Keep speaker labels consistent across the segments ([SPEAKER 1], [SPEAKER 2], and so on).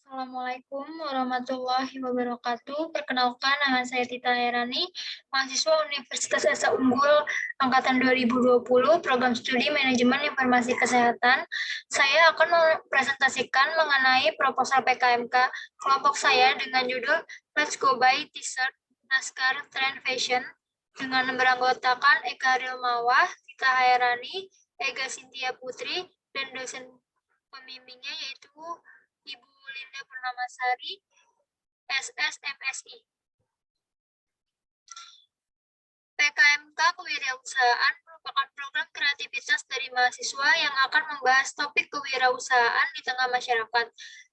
[SPEAKER 1] Assalamualaikum warahmatullahi wabarakatuh. Perkenalkan, nama saya Tita Herani, mahasiswa Universitas Esa Unggul Angkatan 2020, Program Studi Manajemen Informasi Kesehatan. Saya akan mempresentasikan mengenai proposal PKMK kelompok saya dengan judul Let's Go Buy T-shirt Naskar Trend Fashion dengan beranggotakan Eka Rilmawah, Tita Herani, Ega Sintia Putri, dan dosen pembimbingnya yaitu Ibu Linda Purnamasari, SSMSI. PKMK Kewirausahaan merupakan program kreativitas dari mahasiswa yang akan membahas topik kewirausahaan di tengah masyarakat.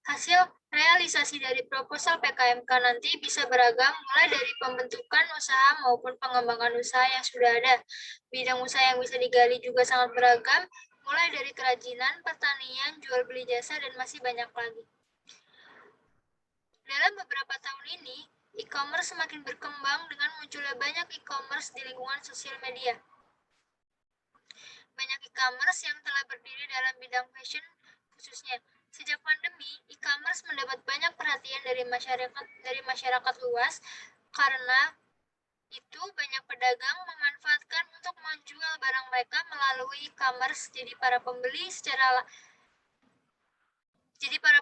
[SPEAKER 1] Hasil realisasi dari proposal PKMK nanti bisa beragam, mulai dari pembentukan usaha maupun pengembangan usaha yang sudah ada. Bidang usaha yang bisa digali juga sangat beragam, mulai dari kerajinan, pertanian, jual beli jasa, dan masih banyak lagi. Dalam beberapa tahun ini, e-commerce semakin berkembang dengan munculnya banyak e-commerce di lingkungan sosial media. Banyak e-commerce yang telah berdiri dalam bidang fashion khususnya. Sejak pandemi, e-commerce mendapat banyak perhatian dari masyarakat luas karena itu banyak pedagang memanfaatkan untuk menjual barang mereka melalui e-commerce. Jadi para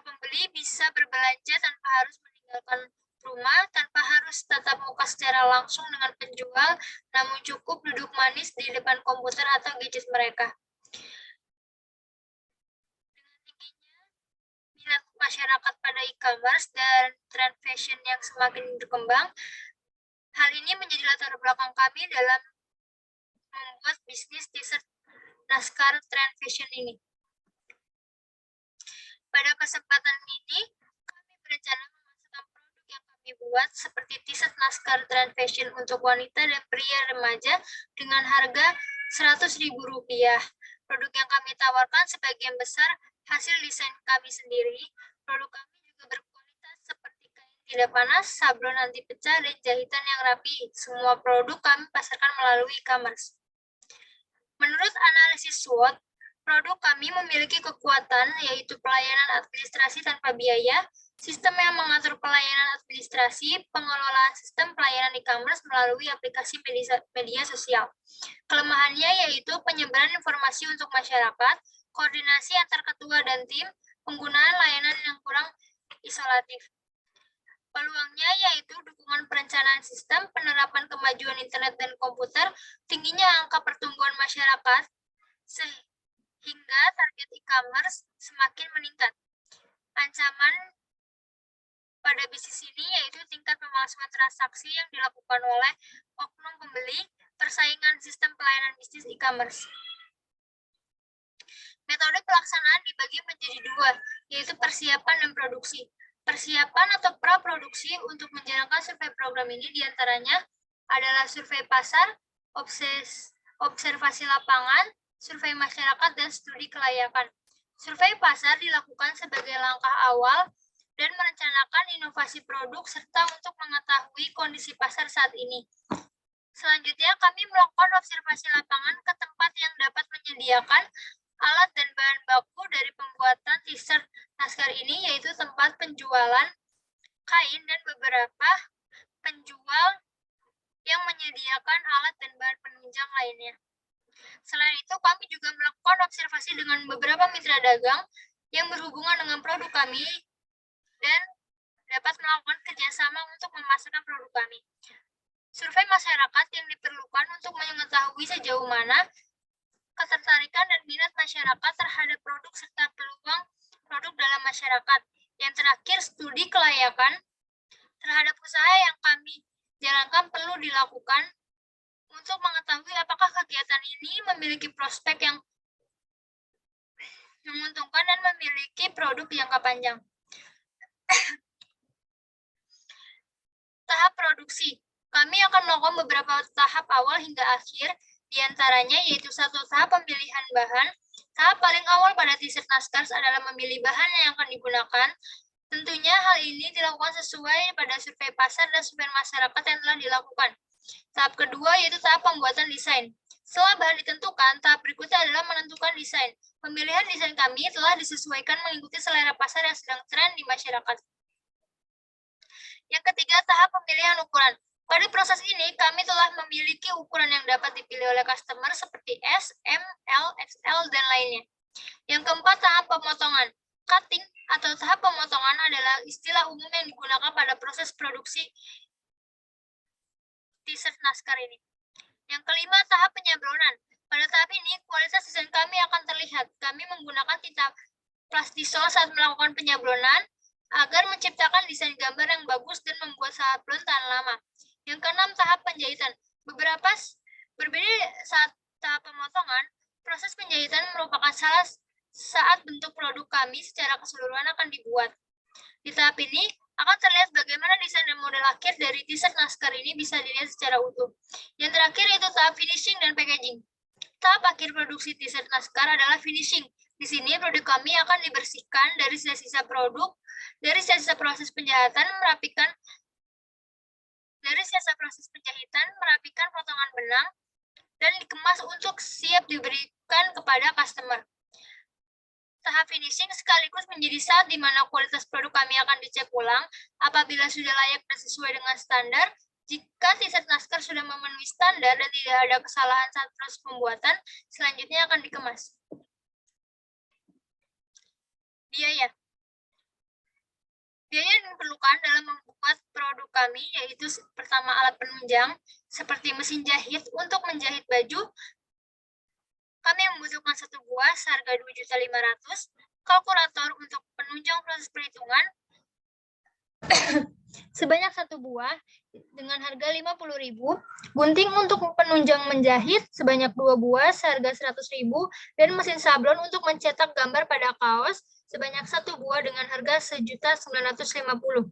[SPEAKER 1] pembeli bisa berbelanja tanpa harus meninggalkan rumah, tanpa harus tatap muka secara langsung dengan penjual, namun cukup duduk manis di depan komputer atau gadget mereka. Dengan tingginya minat masyarakat pada e-commerce dan tren fashion yang semakin berkembang, hal ini menjadi latar belakang kami dalam membuat bisnis t-shirt Naskar Trend Fashion ini. Pada kesempatan ini, kami berencana memasukkan produk yang kami buat seperti t-shirt Naskar Trend Fashion untuk wanita dan pria remaja dengan harga Rp100.000. Produk yang kami tawarkan sebagian besar hasil desain kami sendiri. Produk kami juga berkualitas seperti kain tidak panas, sablon anti pecah, dan jahitan yang rapi. Semua produk kami pasarkan melalui e-commerce. Menurut analisis SWOT, produk kami memiliki kekuatan, yaitu pelayanan administrasi tanpa biaya, sistem yang mengatur pelayanan administrasi, pengelolaan sistem pelayanan e-commerce melalui aplikasi media sosial. Kelemahannya yaitu penyebaran informasi untuk masyarakat, koordinasi antar ketua dan tim, penggunaan layanan yang kurang isolatif. Peluangnya yaitu dukungan perencanaan sistem, penerapan kemajuan internet dan komputer, tingginya angka pertumbuhan masyarakat, hingga target e-commerce semakin meningkat. Ancaman pada bisnis ini yaitu tingkat pemalsuan transaksi yang dilakukan oleh oknum pembeli, persaingan sistem pelayanan bisnis e-commerce. Metode pelaksanaan dibagi menjadi dua, yaitu persiapan dan produksi. Persiapan atau praproduksi untuk menjalankan survei program ini diantaranya adalah survei pasar, observasi lapangan, survei masyarakat, dan studi kelayakan. Survei pasar dilakukan sebagai langkah awal dan merencanakan inovasi produk serta untuk mengetahui kondisi pasar saat ini. Selanjutnya, kami melakukan observasi lapangan ke tempat yang dapat menyediakan alat dan bahan baku dari pembuatan t-shirt Naskar ini, yaitu tempat penjualan kain dan beberapa penjual yang menyediakan alat dan bahan penunjang lainnya. Selain itu, kami juga melakukan observasi dengan beberapa mitra dagang yang berhubungan dengan produk kami dan dapat melakukan kerjasama untuk memasarkan produk kami. Survei masyarakat yang diperlukan untuk mengetahui sejauh mana ketertarikan dan minat masyarakat terhadap produk serta peluang produk dalam masyarakat. Yang terakhir, studi kelayakan terhadap usaha yang kami jalankan perlu dilakukan untuk mengetahui apakah kegiatan ini memiliki prospek yang menguntungkan dan memiliki produk jangka panjang. Tahap produksi. Kami akan melakukan beberapa tahap awal hingga akhir, diantaranya yaitu satu tahap pemilihan bahan. Tahap paling awal pada t-shirt Naskar adalah memilih bahan yang akan digunakan. Tentunya hal ini dilakukan sesuai pada survei pasar dan survei masyarakat yang telah dilakukan. Tahap kedua yaitu tahap pembuatan desain. Setelah bahan ditentukan, tahap berikutnya adalah menentukan desain. Pemilihan desain kami telah disesuaikan mengikuti selera pasar yang sedang tren di masyarakat. Yang ketiga, tahap pemilihan ukuran. Pada proses ini, kami telah memiliki ukuran yang dapat dipilih oleh customer seperti S, M, L, XL, dan lainnya. Yang keempat, tahap pemotongan. Cutting atau tahap pemotongan adalah istilah umum yang digunakan pada proses produksi t-shirt naskah ini. Yang kelima, tahap penyablonan. Pada tahap ini, kualitas desain kami akan terlihat. Kami menggunakan tinta plastisol saat melakukan penyablonan agar menciptakan desain gambar yang bagus dan membuat sablon tahan lama. Yang keenam, tahap penjahitan. Berbeda saat tahap pemotongan, proses penjahitan merupakan saat bentuk produk kami secara keseluruhan akan dibuat. Di tahap ini, akan terlihat bagaimana desain dan model akhir dari t-shirt naskah ini bisa dilihat secara utuh. Yang terakhir yaitu tahap finishing dan packaging. Tahap akhir produksi t-shirt naskah adalah finishing. Di sini produk kami akan dibersihkan dari sisa-sisa produk, dari sisa proses penjahitan, merapikan potongan benang, dan dikemas untuk siap diberikan kepada customer. Tahap finishing sekaligus menjadi saat di mana kualitas produk kami akan dicek ulang apabila sudah layak dan sesuai dengan standar. Jika t-shirt naskah sudah memenuhi standar dan tidak ada kesalahan saat proses pembuatan, selanjutnya akan dikemas. Biaya. Biaya yang diperlukan dalam membuat produk kami yaitu pertama alat penunjang seperti mesin jahit untuk menjahit baju. Kami membutuhkan 1 buah seharga Rp2.500.000, kalkulator untuk penunjang proses perhitungan sebanyak 1 buah dengan harga Rp50.000, gunting untuk penunjang menjahit sebanyak 2 buah seharga Rp100.000, dan mesin sablon untuk mencetak gambar pada kaos sebanyak 1 buah dengan harga Rp1.950.000.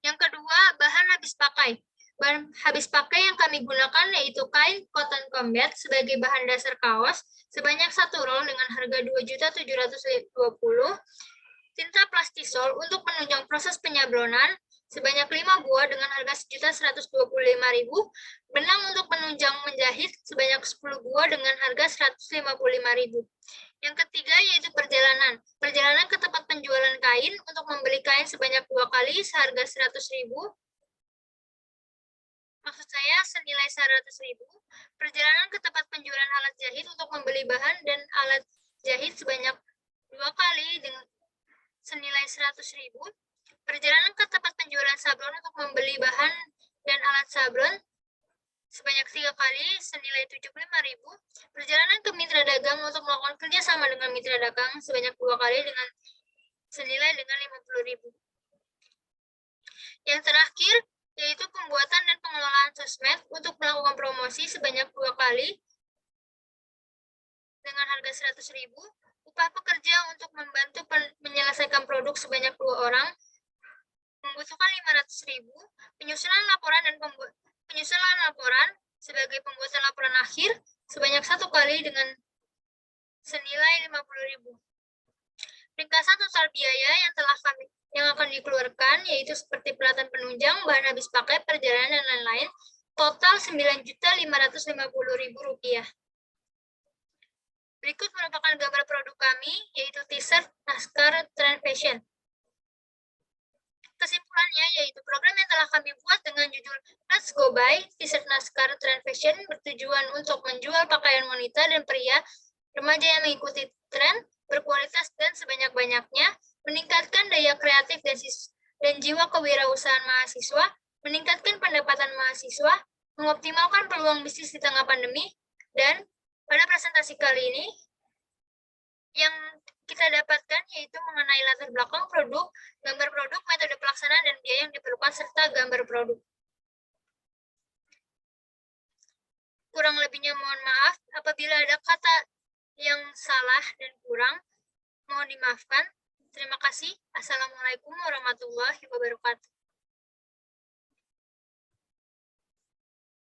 [SPEAKER 1] Yang kedua, bahan habis pakai. Bahan habis pakai yang kami gunakan yaitu kain cotton combat sebagai bahan dasar kaos sebanyak 1 roll dengan harga Rp2.720.000, tinta plastisol untuk menunjang proses penyablonan sebanyak 5 buah dengan harga Rp1.125.000, benang untuk penunjang menjahit sebanyak 10 buah dengan harga Rp155.000. Yang ketiga yaitu perjalanan. Perjalanan ke tempat penjualan kain untuk membeli kain sebanyak 2 kali seharga Rp100.000. Maksud saya senilai Rp100.000. Perjalanan ke tempat penjualan alat jahit untuk membeli bahan dan alat jahit sebanyak 2 kali dengan senilai Rp100.000. Perjalanan ke tempat penjualan sablon untuk membeli bahan dan alat sablon sebanyak 3 kali senilai Rp75.000. Perjalanan ke mitra dagang untuk melakukan kerjasama dengan mitra dagang sebanyak 2 kali dengan senilai dengan Rp50.000. Yang terakhir yaitu pembuatan dan pengelolaan sosmed untuk melakukan promosi sebanyak 2 kali dengan harga Rp100.000. Upah pekerja untuk membantu menyelesaikan produk sebanyak 2 orang membutuhkan Rp500.000. Penyusunan laporan sebagai pembuatan laporan akhir sebanyak 1 kali dengan senilai Rp50.000. Ringkasan total biaya yang akan dikeluarkan yaitu seperti pelatihan penunjang, bahan habis pakai, perjalanan, dan lain-lain, total Rp9.550.000. Berikut merupakan gambar produk kami, yaitu t-shirt naskah Trend Fashion. Kesimpulannya yaitu program yang telah kami buat dengan judul Let's Go By t-shirt naskah Trend Fashion bertujuan untuk menjual pakaian wanita dan pria remaja yang mengikuti tren, berkualitas dan sebanyak-banyaknya, meningkatkan daya kreatif dan jiwa kewirausahaan mahasiswa, meningkatkan pendapatan mahasiswa, mengoptimalkan peluang bisnis di tengah pandemi, dan pada presentasi kali ini yang kita dapatkan yaitu mengenai latar belakang produk, gambar produk, metode pelaksanaan, dan biaya yang diperlukan, serta gambar produk. Kurang lebihnya mohon maaf, apabila ada kata yang salah dan kurang, mohon dimaafkan. Terima kasih. Assalamualaikum warahmatullahi wabarakatuh.